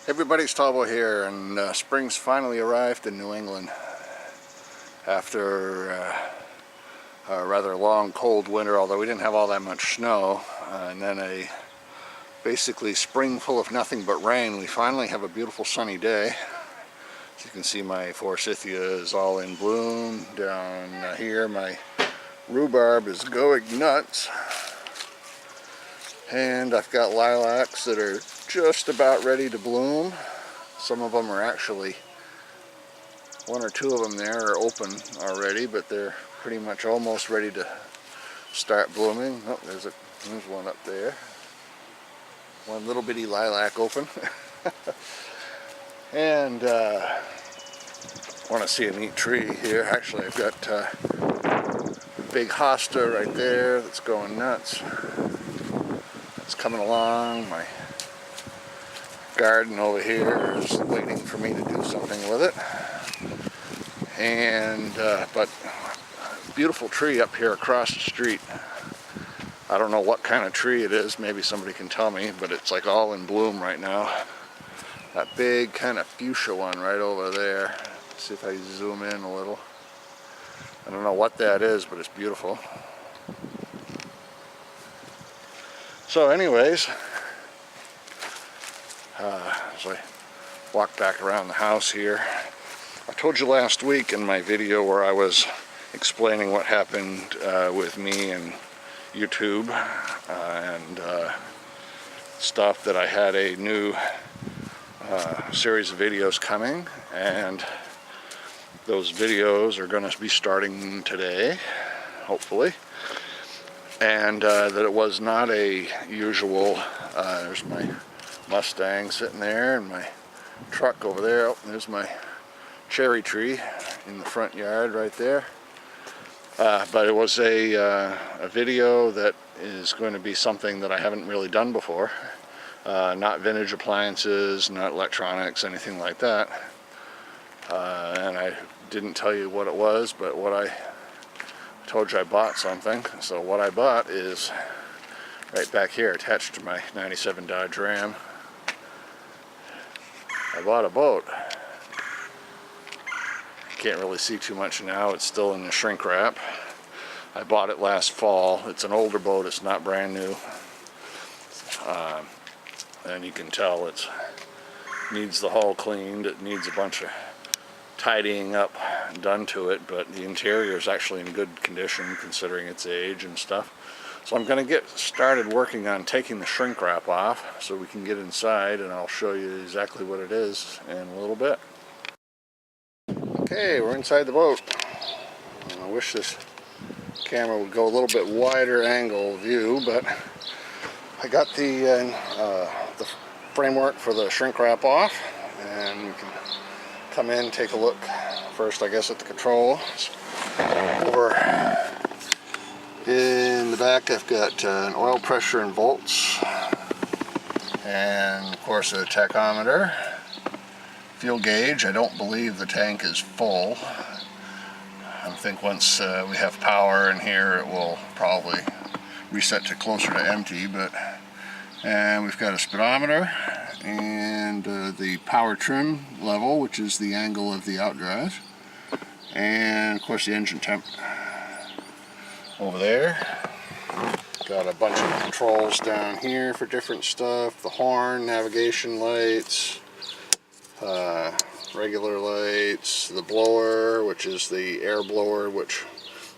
Everybody's Talbot here, and spring's finally arrived in New England after a rather long cold winter, although we didn't have all that much snow, and then a basically spring full of nothing but rain. We finally have a beautiful sunny day. As you can see, my forsythia is all in bloom. Down here my rhubarb is going nuts, and I've got lilacs that are just about ready to bloom. Some of them are actually, one or two of them there are open already, but they're pretty much almost ready to start blooming. Oh, there's one up there. One little bitty lilac open. And want to see a neat tree here. Actually, I've got a big hosta right there that's going nuts. It's coming along. My garden over here is waiting for me to do something with it. And but beautiful tree up here across the street. I don't know what kind of tree it is, maybe somebody can tell me, but it's like all in bloom right now. That big kind of fuchsia one right over there. Let's see if I zoom in a little. I don't know what that is, but it's beautiful. So anyways, as I walk back around the house here, I told you last week in my video where I was explaining what happened with me and YouTube and stuff, that I had a new series of videos coming, and those videos are going to be starting today, hopefully, and that it was not a usual, there's my Mustang sitting there and my truck over there. Oh, there's my cherry tree in the front yard right there. But it was a video that is going to be something that I haven't really done before. Not vintage appliances, not electronics, anything like that. And I didn't tell you what it was, but what I told you I bought something. So what I bought is right back here, attached to my 97 Dodge Ram. I bought a boat. Can't really see too much now, it's still in the shrink wrap. I bought it last fall. It's an older boat, it's not brand new. And you can tell it needs the hull cleaned, it needs a bunch of tidying up done to it, but the interior is actually in good condition considering its age and stuff. So I'm going to get started working on taking the shrink wrap off so we can get inside, and I'll show you exactly what it is in a little bit. Okay, we're inside the boat. I wish this camera would go a little bit wider angle view, but I got the framework for the shrink wrap off, and we can come in, take a look first, I guess, at the controls. Over in the back I've got an oil pressure and volts, and of course a tachometer, fuel gauge. I don't believe the tank is full. I think once we have power in here it will probably reset to closer to empty, and we've got a speedometer and the power trim level, which is the angle of the outdrive, and of course the engine temp. Over there got a bunch of controls down here for different stuff, the horn, navigation lights, regular lights, the blower, which is the air blower, which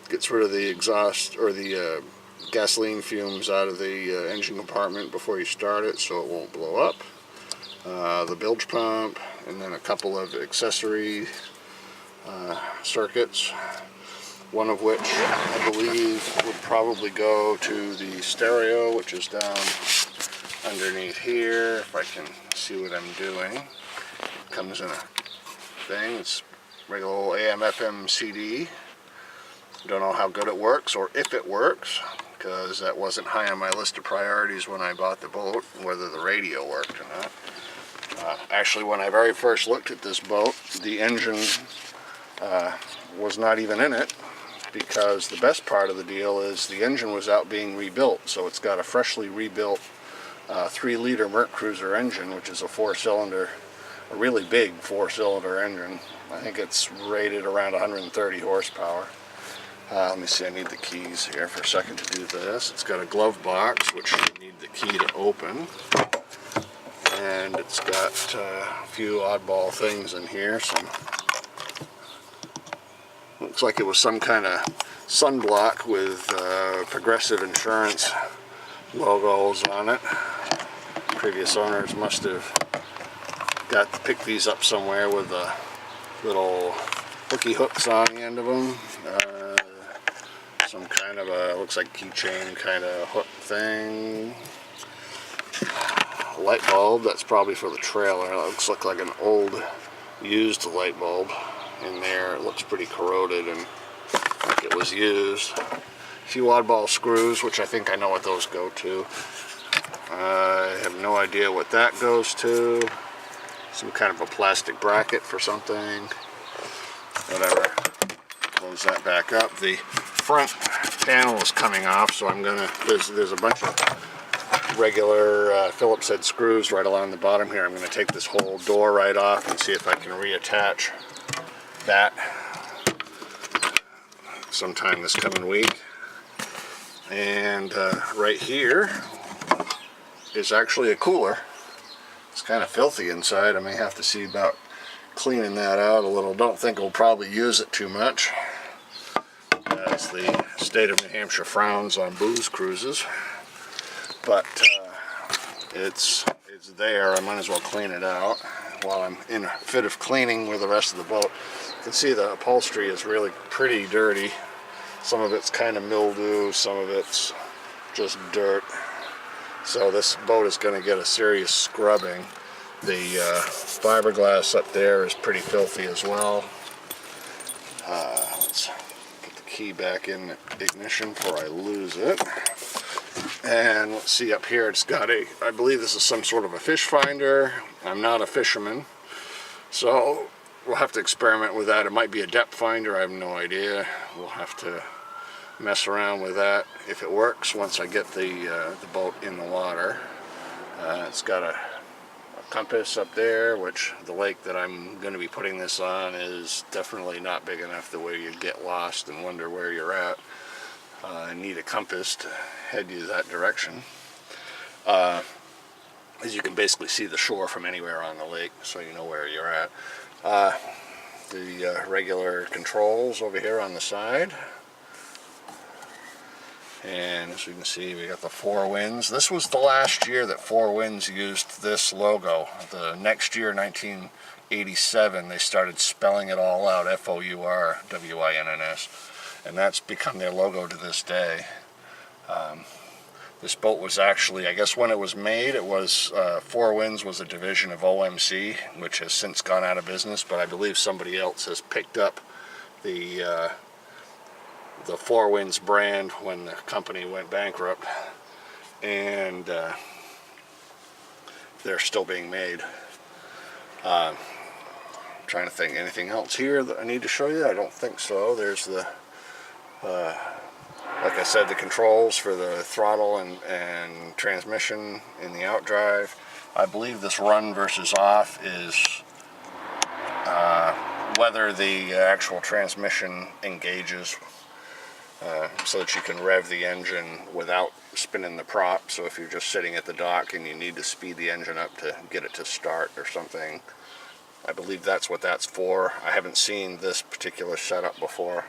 gets rid of the exhaust or the gasoline fumes out of the engine compartment before you start it so it won't blow up, the bilge pump, and then a couple of accessory circuits, one of which I believe would probably go to the stereo, which is down underneath here, if I can see what I'm doing. It comes in a thing, it's regular old AM FM CD. Don't know how good it works or if it works, because that wasn't high on my list of priorities when I bought the boat, whether the radio worked or not. Actually, when I very first looked at this boat, the engine was not even in it, because the best part of the deal is the engine was out being rebuilt, so it's got a freshly rebuilt 3-liter MerCruiser engine, which is a 4-cylinder, a really big 4-cylinder engine. I think it's rated around 130 horsepower. Let me see, I need the keys here for a second to do this. It's got a glove box, which you need the key to open. And it's got a few oddball things in here. Looks like it was some kind of sunblock with Progressive Insurance logos on it. Previous owners must have got to pick these up somewhere with the little hooky hooks on the end of them. Some kind of a, looks like keychain kind of hook thing. Light bulb, that's probably for the trailer. It looks like an old used light bulb in there. It looks pretty corroded and like it was used. A few oddball screws, which I think I know what those go to. I have no idea what that goes to. Some kind of a plastic bracket for something. Whatever. Close that back up. The front panel is coming off, so I'm gonna, there's a bunch of regular Phillips head screws right along the bottom here. I'm gonna take this whole door right off and see if I can reattach that sometime this coming week. And right here is actually a cooler. It's kind of filthy inside. I may have to see about cleaning that out a little. Don't think we'll probably use it too much, as the state of New Hampshire frowns on booze cruises. But it's there. I might as well clean it out while I'm in a fit of cleaning with the rest of the boat. You can see the upholstery is really pretty dirty. Some of it's kind of mildew, some of it's just dirt. So this boat is going to get a serious scrubbing. The fiberglass up there is pretty filthy as well. Let's put the key back in the ignition before I lose it. And let's see up here, it's got a, I believe this is some sort of a fish finder. I'm not a fisherman, so we'll have to experiment with that. It might be a depth finder, I have no idea. We'll have to mess around with that if it works once I get the boat in the water. It's got a compass up there, which the lake that I'm going to be putting this on is definitely not big enough the way you get lost and wonder where you're at. I need a compass to head you that direction. As you can basically see the shore from anywhere on the lake, so you know where you're at. The regular controls over here on the side. And as you can see, we got the Four Winds. This was the last year that Four Winds used this logo. The next year, 1987, they started spelling it all out, F-O-U-R-W-I-N-N-S. And that's become their logo to this day. This boat was actually, I guess when it was made, it was, Four Winds was a division of OMC, which has since gone out of business, but I believe somebody else has picked up the Four Winds brand when the company went bankrupt, and they're still being made. I'm trying to think, anything else here that I need to show you? I don't think so. There's the, like I said, the controls for the throttle and transmission in the outdrive. I believe this run versus off is whether the actual transmission engages, so that you can rev the engine without spinning the prop. So if you're just sitting at the dock and you need to speed the engine up to get it to start or something, I believe that's what that's for. I haven't seen this particular setup before,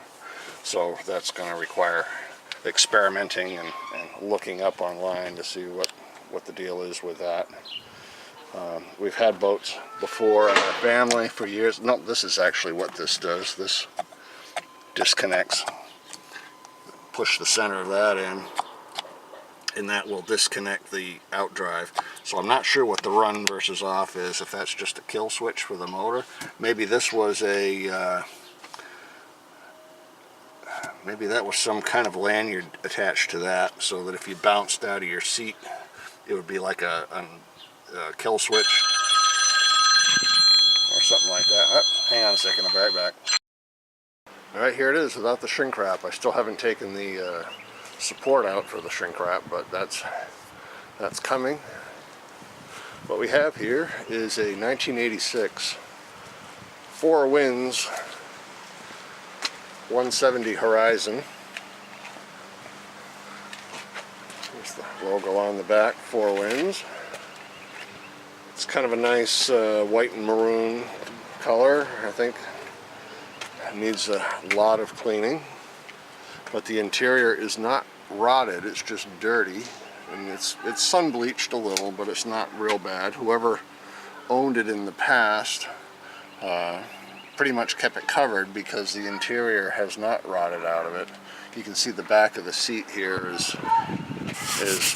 so that's going to require experimenting and looking up online to see what the deal is with that. We've had boats before in our family for years. No, this is actually what this does. This disconnects. Push the center of that in, and that will disconnect the outdrive. So I'm not sure what the run versus off is, if that's just a kill switch for the motor. Maybe this was a maybe that was some kind of lanyard attached to that, so that if you bounced out of your seat, it would be like a kill switch or something like that. Oh, hang on a second, I'll be right back. Alright, here it is without the shrink wrap. I still haven't taken the support out for the shrink wrap, but that's coming. What we have here is a 1986 Four Winds 170 Horizon. There's the logo on the back, Four Winds. It's kind of a nice white and maroon color. I think it needs a lot of cleaning, but the interior is not rotted, it's just dirty, and it's sun bleached a little, but it's not real bad. Whoever owned it in the past pretty much kept it covered because the interior has not rotted out of it. You can see the back of the seat here is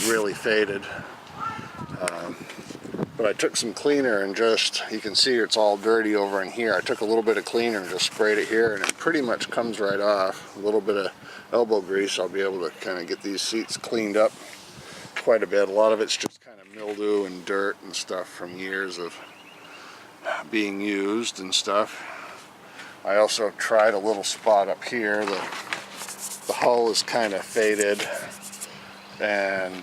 really faded. But I took some cleaner and just, you can see it's all dirty over in here. I took a little bit of cleaner and just sprayed it here, and it pretty much comes right off. A little bit of elbow grease, I'll be able to kind of get these seats cleaned up quite a bit. A lot of it's just kind of mildew and dirt and stuff from years of being used and stuff. I also tried a little spot up here. The hull is kind of faded and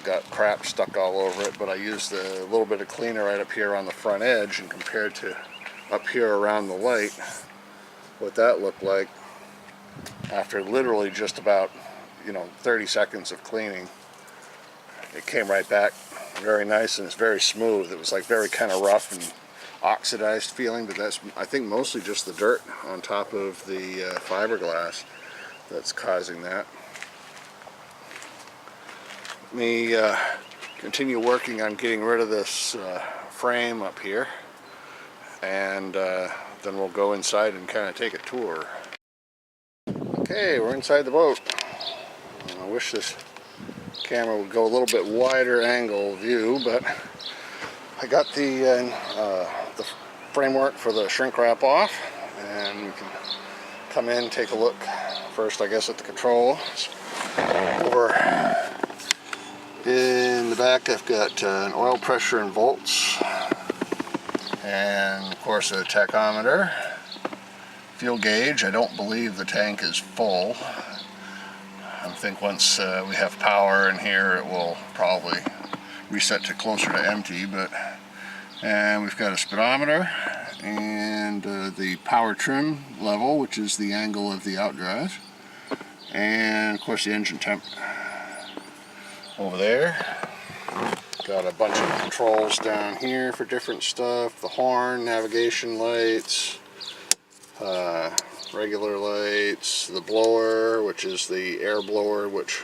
got crap stuck all over it, but I used a little bit of cleaner right up here on the front edge, and compared to up here around the light, what that looked like after literally just about 30 seconds of cleaning, it came right back very nice, and it's very smooth. It was like very kind of rough and oxidized feeling, but that's, I think, mostly just the dirt on top of the fiberglass that's causing that. Let me continue working on getting rid of this frame up here, and then we'll go inside and kind of take a tour. Okay, we're inside the boat. I wish this camera would go a little bit wider angle view, but I got the framework for the shrink wrap off, and we can come in and take a look first, I guess, at the controls. Over in the back, I've got an oil pressure and volts, and of course a tachometer, fuel gauge. I don't believe the tank is full. I think once we have power in here, it will probably reset to closer to empty. And we've got a speedometer and the power trim level, which is the angle of the outdrive, and of course the engine temp. Over there, got a bunch of controls down here for different stuff. The horn, navigation lights, regular lights, the blower, which is the air blower, which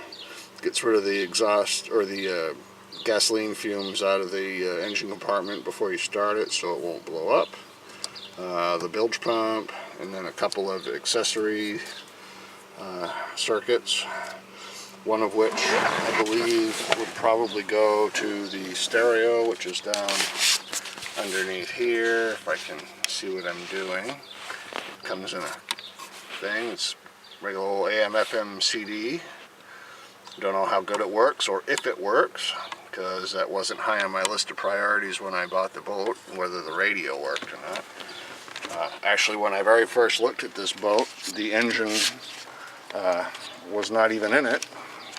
gets rid of the exhaust or the gasoline fumes out of the engine compartment before you start it so it won't blow up. The bilge pump, and then a couple of accessory circuits, one of which I believe would probably go to the stereo, which is down underneath here, if I can see what I'm doing. It comes in a thing, it's regular old AM FM CD. Don't know how good it works or if it works, because that wasn't high on my list of priorities when I bought the boat, whether the radio worked or not. Actually, when I very first looked at this boat, the engine was not even in it,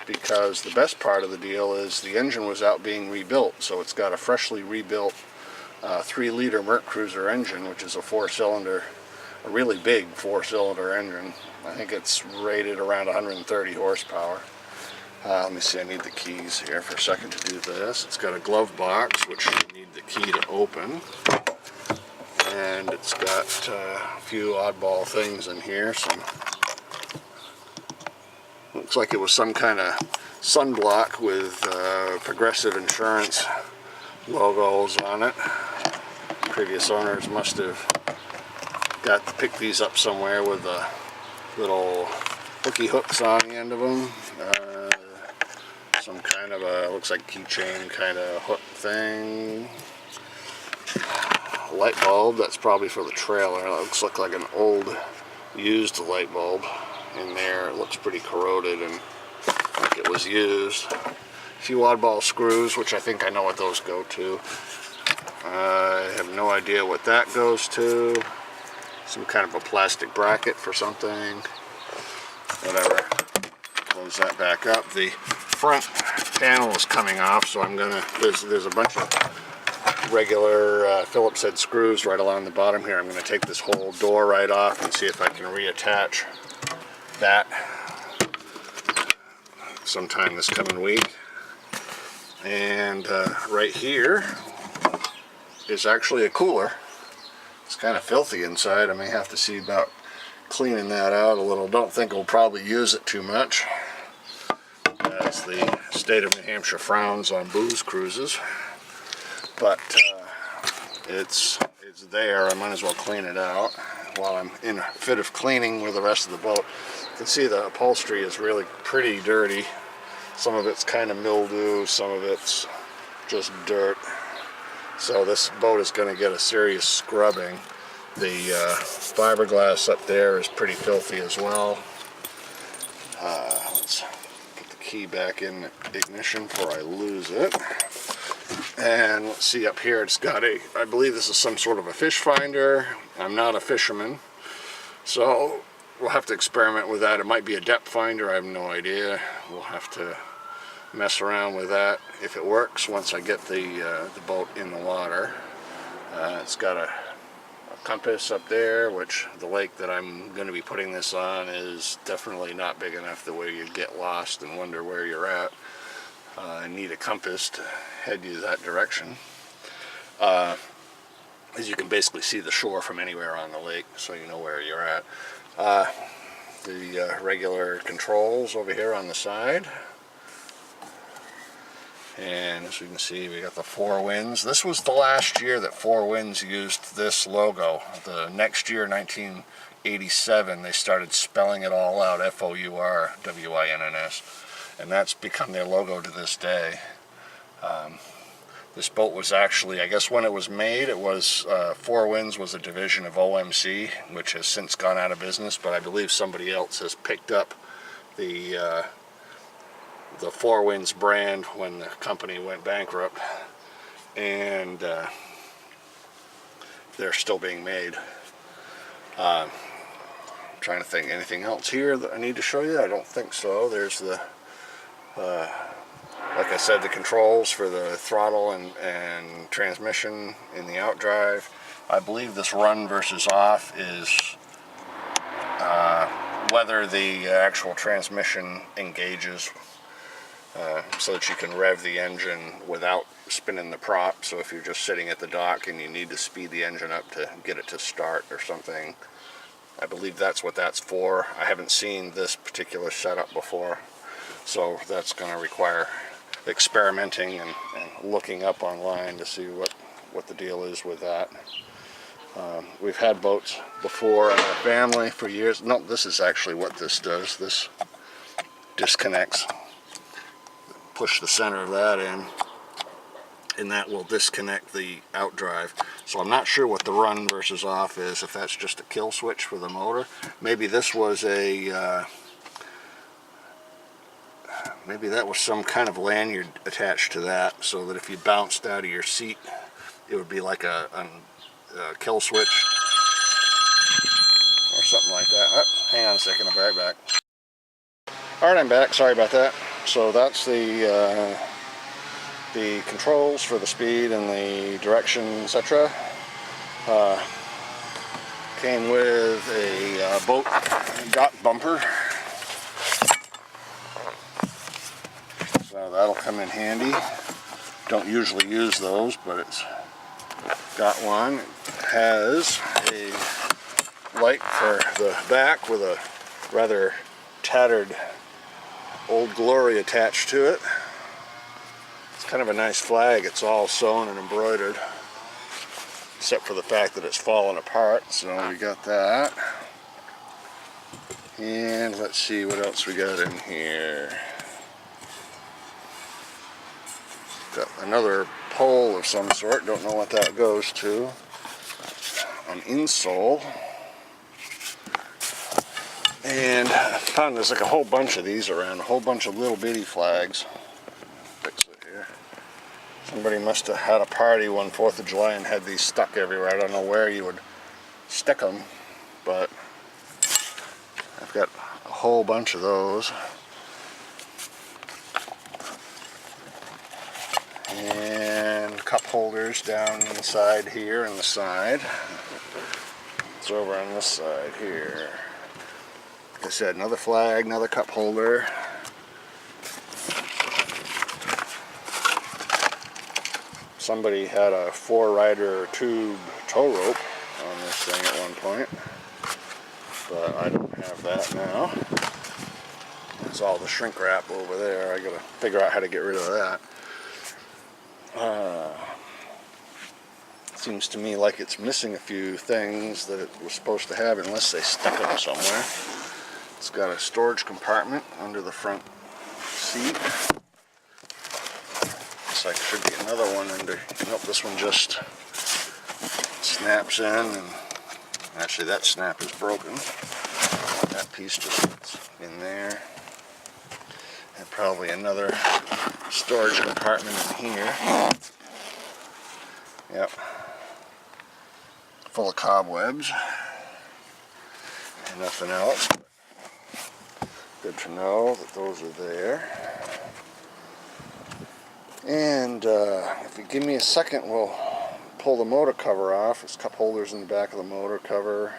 because the best part of the deal is the engine was out being rebuilt. So it's got a freshly rebuilt 3-liter MerCruiser engine, which is a 4-cylinder, a really big 4-cylinder engine. I think it's rated around 130 horsepower. Let me see, I need the keys here for a second to do this. It's got a glove box, which you need the key to open. And it's got a few oddball things in here. Looks like it was some kind of sunblock with Progressive Insurance logos on it. Previous owners must have got to pick these up somewhere with little hooky hooks on the end of them. Some kind of a, looks like keychain kind of hook thing. Light bulb, that's probably for the trailer. It looks like an old used light bulb in there. It looks pretty corroded and like it was used. A few oddball screws, which I think I know what those go to. I have no idea what that goes to. Some kind of a plastic bracket for something. Whatever. Close that back up. The front panel is coming off, so I'm gonna, there's a bunch of regular Phillips head screws right along the bottom here. I'm going to take this whole door right off and see if I can reattach that sometime this coming week. And right here is actually a cooler. It's kind of filthy inside. I may have to see about cleaning that out a little. Don't think we'll probably use it too much, as the state of New Hampshire frowns on booze cruises. But it's there. I might as well clean it out while I'm in a fit of cleaning with the rest of the boat. You can see the upholstery is really pretty dirty. Some of it's kind of mildew, some of it's just dirt. So this boat is going to get a serious scrubbing. The fiberglass up there is pretty filthy as well. Let's put the key back in the ignition before I lose it. And let's see up here, it's got I believe this is some sort of a fish finder. I'm not a fisherman, so we'll have to experiment with that. It might be a depth finder, I have no idea. We'll have to mess around with that if it works once I get the boat in the water. It's got a compass up there, which the lake that I'm going to be putting this on is definitely not big enough the way you get lost and wonder where you're at. I need a compass to head you that direction. As you can basically see the shore from anywhere on the lake, so you know where you're at. The regular controls over here on the side. And as you can see, we got the Four Winds. This was the last year that Four Winds used this logo. The next year, 1987, they started spelling it all out, F-O-U-R-W-I-N-N-S. And that's become their logo to this day. This boat was actually, I guess when it was made, it was, Four Winds was a division of OMC, which has since gone out of business, but I believe somebody else has picked up the Four Winds brand when the company went bankrupt, and they're still being made. I'm trying to think, anything else here that I need to show you? I don't think so. There's the, like I said, the controls for the throttle and transmission in the outdrive. I believe this run versus off is whether the actual transmission engages, so that you can rev the engine without spinning the prop. So if you're just sitting at the dock and you need to speed the engine up to get it to start or something, I believe that's what that's for. I haven't seen this particular setup before, so that's going to require experimenting and looking up online to see what the deal is with that. We've had boats before in our family for years. No, this is actually what this does. This disconnects. Push the center of that in, and that will disconnect the outdrive. So I'm not sure what the run versus off is, if that's just a kill switch for the motor. Maybe this was a maybe that was some kind of lanyard attached to that, so that if you bounced out of your seat, it would be like a kill switch or something like that. Oh, hang on a second, I'll be right back. Alright, I'm back. Sorry about that. So that's the controls for the speed and the direction, etc. Came with a boat got bumper. So that'll come in handy. Don't usually use those, but it's got one. It has a light for the back with a rather tattered Old Glory attached to it. It's kind of a nice flag. It's all sewn and embroidered, except for the fact that it's fallen apart. So we got that. And let's see what else we got in here. Got another pole of some sort. Don't know what that goes to. An insole. And I found there's like a whole bunch of these around, a whole bunch of little bitty flags. Fix it here. Somebody must have had a party one 4th of July and had these stuck everywhere. I don't know where you would stick them, but I've got a whole bunch of those. And cup holders down inside here and the side. It's over on this side here. Like I said, another flag, another cup holder. Somebody had a 4-rider tube tow rope on this thing at one point, but I don't have that now. There's all the shrink wrap over there. I gotta figure out how to get rid of that. Seems to me like it's missing a few things that it was supposed to have, unless they stuck them somewhere. It's got a storage compartment under the front seat. Looks like there should be another one under. Nope, this one just snaps in, and actually that snap is broken. That piece just fits in there. And probably another storage compartment in here. Yep. Full of cobwebs. And nothing else. Good to know that those are there. And if you give me a second, we'll pull the motor cover off. There's cup holders in the back of the motor cover.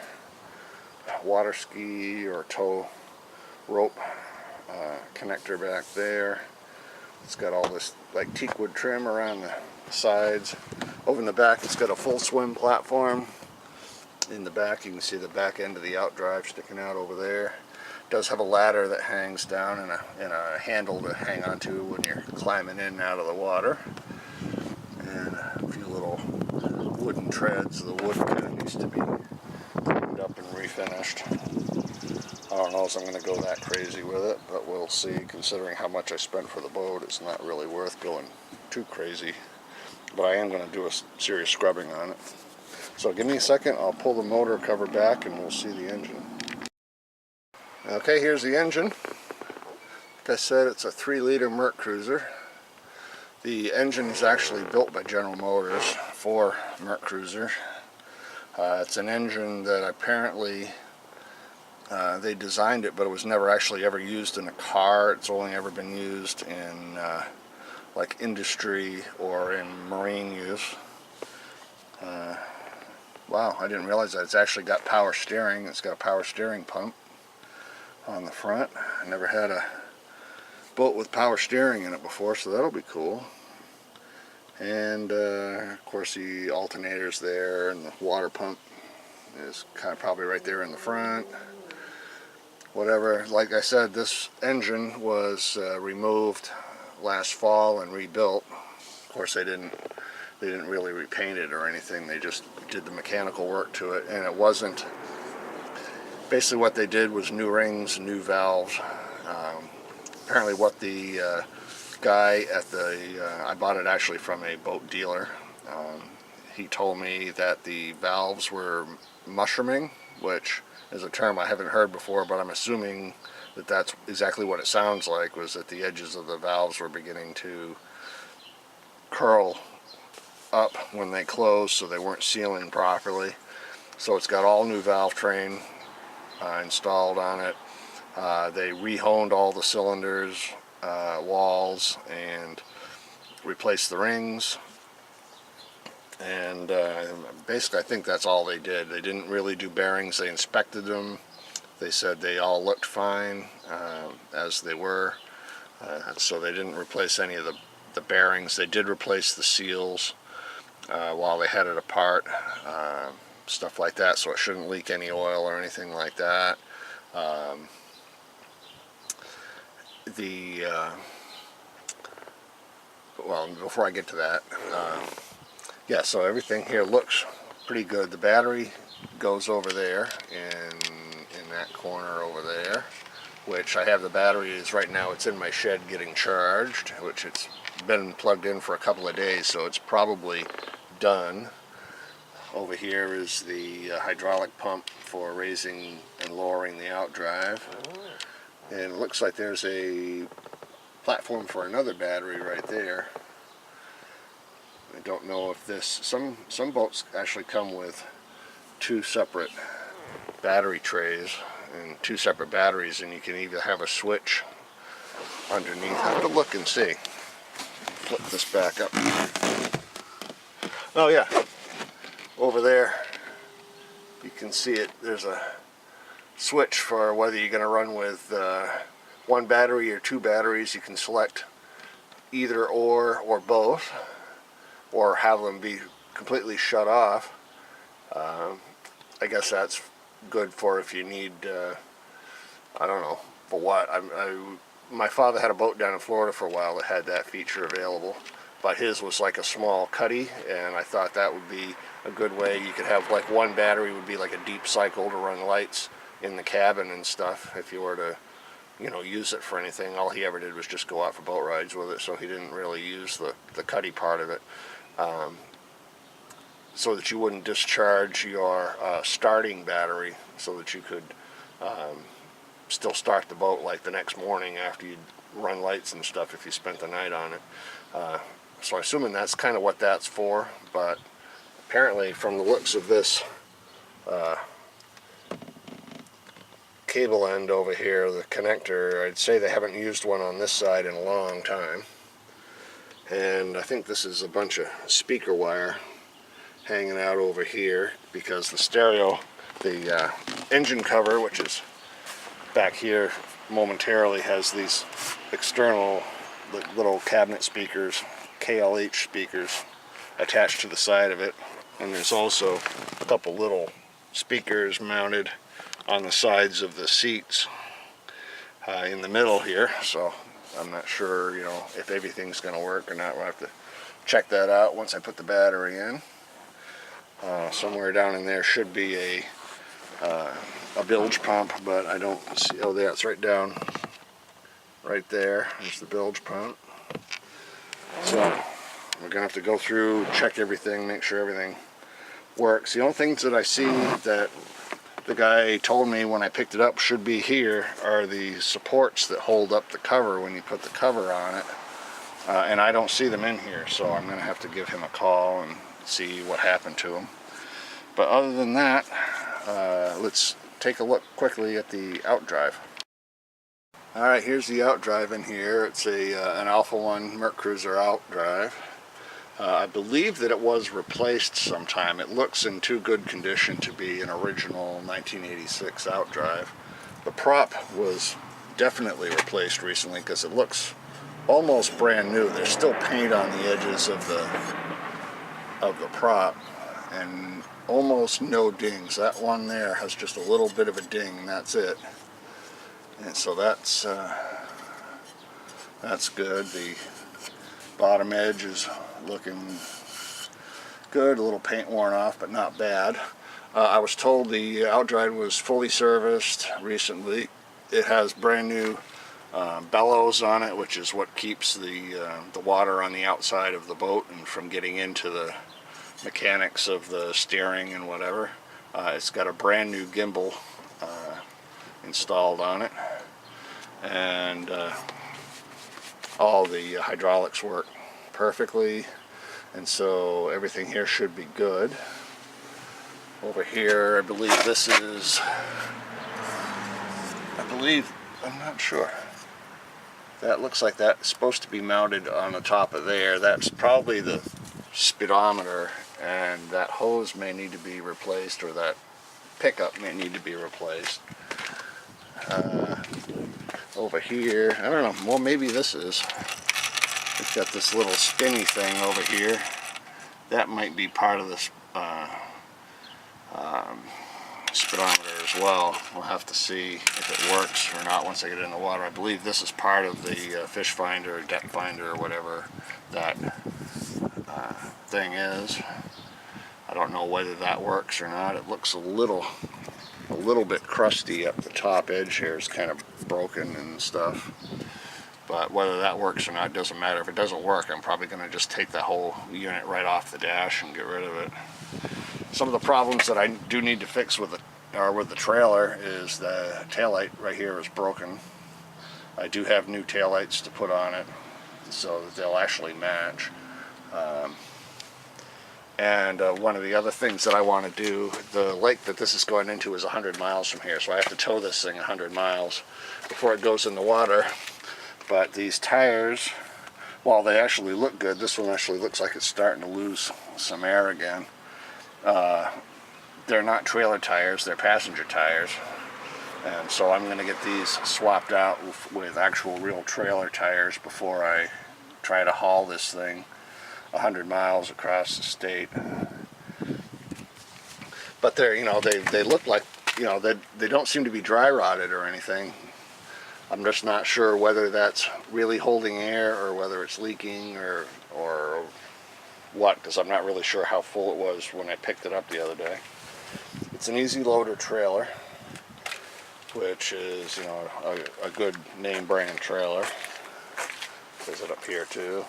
Water ski or tow rope connector back there. It's got all this like teak wood trim around the sides. Over in the back, it's got a full swim platform. In the back, you can see the back end of the outdrive sticking out over there. It does have a ladder that hangs down and a handle to hang onto when you're climbing in and out of the water. And a few little wooden treads. The wood kind of needs to be cleaned up and refinished. I don't know if I'm going to go that crazy with it, but we'll see. Considering how much I spent for the boat, it's not really worth going too crazy. But I am going to do a serious scrubbing on it. So give me a second, I'll pull the motor cover back and we'll see the engine. Okay, here's the engine. Like I said, it's a 3-liter Merc Cruiser. The engine is actually built by General Motors for Merc Cruiser. It's an engine that apparently they designed it, but it was never actually ever used in a car. It's only ever been used in like industry or in marine use. Wow, I didn't realize that. It's actually got power steering. It's got a power steering pump on the front. I never had a boat with power steering in it before, so that'll be cool. And of course the alternator's there, and the water pump is kind of probably right there in the front. Whatever, like I said, this engine was removed last fall and rebuilt. Of course they didn't really repaint it or anything. They just did the mechanical work to it, and it wasn't. Basically what they did was new rings, new valves. Apparently what the guy at the, I bought it actually from a boat dealer. He told me that the valves were mushrooming, which is a term I haven't heard before, but I'm assuming that that's exactly what it sounds like, was that the edges of the valves were beginning to curl up when they closed, so they weren't sealing properly. So it's got all new valve train installed on it. They re-honed all the cylinders, walls, and replaced the rings. And basically I think that's all they did. They didn't really do bearings. They inspected them. They said they all looked fine as they were. So they didn't replace any of the bearings. They did replace the seals while they had it apart, stuff like that, so it shouldn't leak any oil or anything like that. Well, before I get to that, yeah, so everything here looks pretty good. The battery goes over there in that corner over there, which I have. The battery is right now, it's in my shed getting charged, which it's been plugged in for a couple of days, so it's probably done. Over here is the hydraulic pump for raising and lowering the outdrive. And it looks like there's a platform for another battery right there. I don't know if this, some boats actually come with 2 separate battery trays and 2 separate batteries, and you can either have a switch underneath. I have to look and see. Flip this back up. Oh yeah, over there you can see it. There's a switch for whether you're going to run with one battery or two batteries. You can select either or both, or have them be completely shut off. I guess that's good for if you need, I don't know, for what. My father had a boat down in Florida for a while that had that feature available, but his was like a small cuddy, and I thought that would be a good way. You could have like one battery would be like a deep cycle to run lights in the cabin and stuff if you were to, you know, use it for anything. All he ever did was just go out for boat rides with it, so he didn't really use the cuddy part of it, so that you wouldn't discharge your starting battery, so that you could still start the boat like the next morning after you'd run lights and stuff if you spent the night on it. So I'm assuming that's kind of what that's for, but apparently from the looks of this cable end over here, the connector, I'd say they haven't used one on this side in a long time. And I think this is a bunch of speaker wire hanging out over here, because the stereo, the engine cover, which is back here momentarily, has these external little cabinet speakers, KLH speakers, attached to the side of it. And there's also a couple little speakers mounted on the sides of the seats in the middle here. So I'm not sure, you know, if everything's going to work or not. We'll have to check that out once I put the battery in. Somewhere down in there should be a bilge pump, but I don't see. Oh, there, it's right down, right there. There's the bilge pump. So we're gonna have to go through, check everything, make sure everything works. The only things that I see that the guy told me when I picked it up should be here are the supports that hold up the cover when you put the cover on it, and I don't see them in here, so I'm gonna have to give him a call and see what happened to them. But other than that, let's take a look quickly at the outdrive. Alright, here's the outdrive in here. It's an Alpha 1 MerCruiser outdrive. I believe that it was replaced sometime. It looks in too good condition to be an original 1986 outdrive. The prop was definitely replaced recently because it looks almost brand new. There's still paint on the edges of the prop, and almost no dings. That one there has just a little bit of a ding, and that's it. And so that's good. The bottom edge is looking good. A little paint worn off, but not bad. I was told the outdrive was fully serviced recently. It has brand new bellows on it, which is what keeps the water on the outside of the boat and from getting into the mechanics of the steering and whatever. It's got a brand new gimbal installed on it, and all the hydraulics work perfectly, and so everything here should be good. Over here, I believe this is, I'm not sure. That looks like that's supposed to be mounted on the top of there. That's probably the speedometer, and that hose may need to be replaced, or that pickup may need to be replaced. Over here, I don't know, well, maybe this is. It's got this little spinny thing over here. That might be part of this speedometer as well. We'll have to see if it works or not once I get it in the water. I believe this is part of the fish finder or depth finder or whatever that thing is. I don't know whether that works or not. It looks a little bit crusty up the top edge here. It's kind of broken and stuff. But whether that works or not doesn't matter. If it doesn't work, I'm probably going to just take that whole unit right off the dash and get rid of it. Some of the problems that I do need to fix with the trailer is the taillight right here is broken. I do have new taillights to put on it so that they'll actually match. And one of the other things that I want to do, the lake that this is going into is 100 miles from here, so I have to tow this thing 100 miles before it goes in the water. But these tires while they actually look good, this one actually looks like it's starting to lose some air again. They're not trailer tires, they're passenger tires. And so I'm going to get these swapped out with actual real trailer tires before I try to haul this thing 100 miles across the state. But they're, you know, they look like, you know, they don't seem to be dry rotted or anything. I'm just not sure whether that's really holding air or whether it's leaking or what, because I'm not really sure how full it was when I picked it up the other day. It's an Easy Loader trailer, which is, you know, a good name brand trailer. Says it up here too.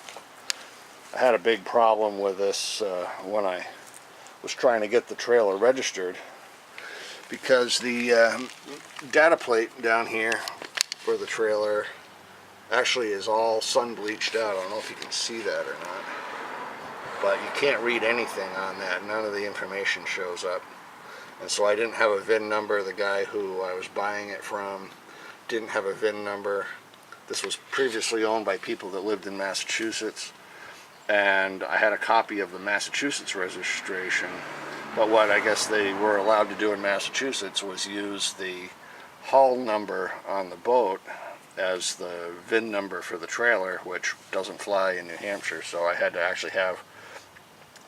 I had a big problem with this when I was trying to get the trailer registered, because the data plate down here for the trailer actually is all sun bleached out. I don't know if you can see that or not, but you can't read anything on that. None of the information shows up. And so I didn't have a VIN number. The guy who I was buying it from didn't have a VIN number. This was previously owned by people that lived in Massachusetts, and I had a copy of the Massachusetts registration. But what I guess they were allowed to do in Massachusetts was use the hull number on the boat as the VIN number for the trailer, which doesn't fly in New Hampshire. So I had to actually have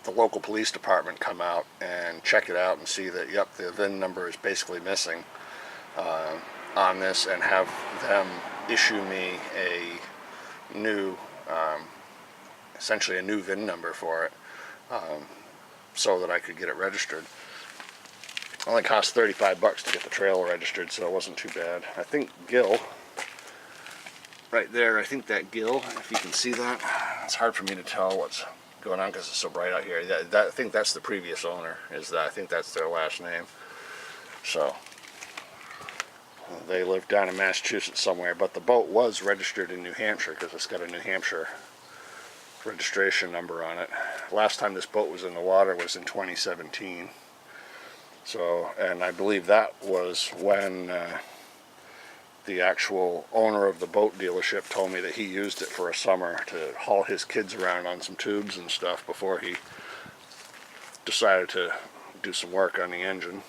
the local police department come out and check it out and see that, yep, the VIN number is basically missing on this, and have them issue me a new, essentially a new VIN number for it, so that I could get it registered. It only cost $35 to get the trailer registered, so it wasn't too bad. I think Gil, right there, I think that Gil, if you can see that, it's hard for me to tell what's going on because it's so bright out here. I think that's the previous owner. I think that's their last name. So they live down in Massachusetts somewhere, but the boat was registered in New Hampshire because it's got a New Hampshire registration number on it. Last time this boat was in the water was in 2017. So, and I believe that was when the actual owner of the boat dealership told me that he used it for a summer to haul his kids around on some tubes and stuff before he decided to do some work on the engine.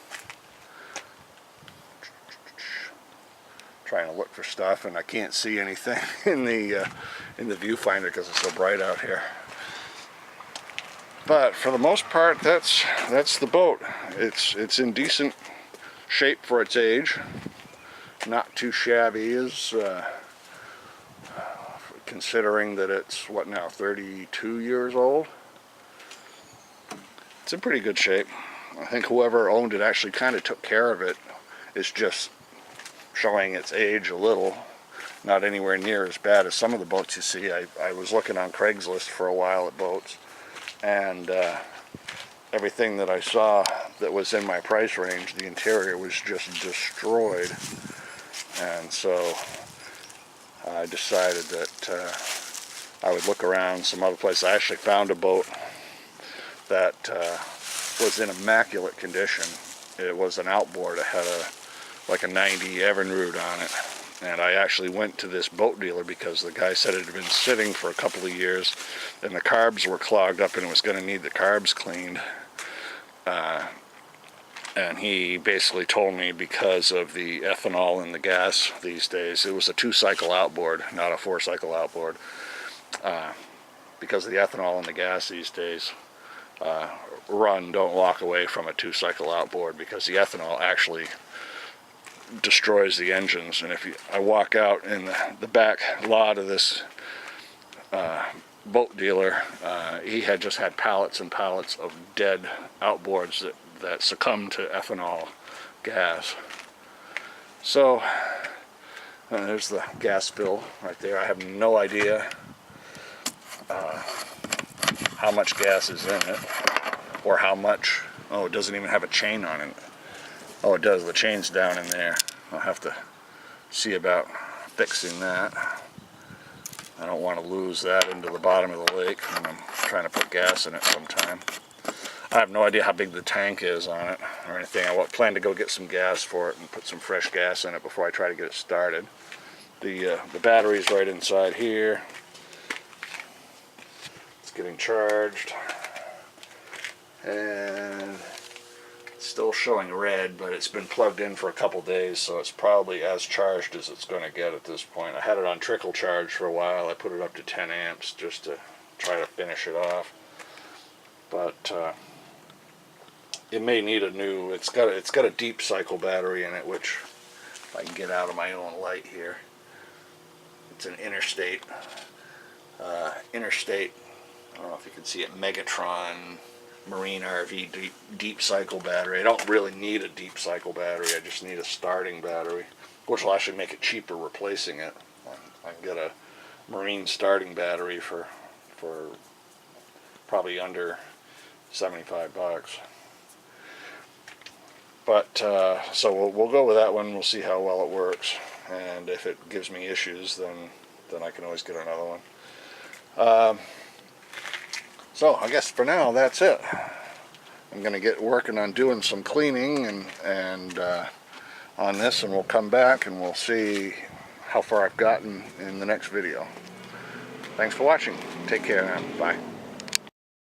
Trying to look for stuff, and I can't see anything in the viewfinder because it's so bright out here. But for the most part, that's the boat. It's in decent shape for its age. Not too shabby, is considering that it's, what now, 32 years old. It's in pretty good shape. I think whoever owned it actually kind of took care of it. It's just showing its age a little. Not anywhere near as bad as some of the boats you see. I was looking on Craigslist for a while at boats, and everything that I saw that was in my price range, the interior was just destroyed. And so I decided that I would look around some other places. I actually found a boat that was in immaculate condition. It was an outboard. It had like a 90 Evinrude on it. And I actually went to this boat dealer because the guy said it had been sitting for a couple of years and the carbs were clogged up and it was going to need the carbs cleaned. And he basically told me because of the ethanol in the gas these days, it was a 2-cycle outboard, not a 4-cycle outboard. Because of the ethanol in the gas these days, don't walk away from a 2-cycle outboard, because the ethanol actually destroys the engines. And if I walk out in the back lot of this boat dealer, he had just had pallets and pallets of dead outboards that succumbed to ethanol gas. So there's the gas spill right there. I have no idea how much gas is in it, or how much. Oh, it doesn't even have a chain on it. Oh, it does. The chain's down in there. I'll have to see about fixing that. I don't want to lose that into the bottom of the lake when I'm trying to put gas in it sometime. I have no idea how big the tank is on it or anything. I plan to go get some gas for it and put some fresh gas in it before I try to get it started. The battery's right inside here. getting charged. And it's still showing red, but it's been plugged in for a couple days, so it's probably as charged as it's going to get at this point. I had it on trickle charge for a while. I put it up to 10 amps just to try to finish it off. But it may need a new, it's got a deep cycle battery in it, which if I can get out of my own light here, it's an Interstate, I don't know if you can see it, Megatron Marine RV deep cycle battery. I don't really need a deep cycle battery, I just need a starting battery, which will actually make it cheaper replacing it. I can get a Marine starting battery for probably under 75 bucks. But so we'll go with that one. We'll see how well it works, and if it gives me issues, then I can always get another one. So I guess for now that's it. I'm gonna get working on doing some cleaning and on this, and we'll come back and we'll see how far I've gotten in the next video. Thanks for watching. Take care now. Bye.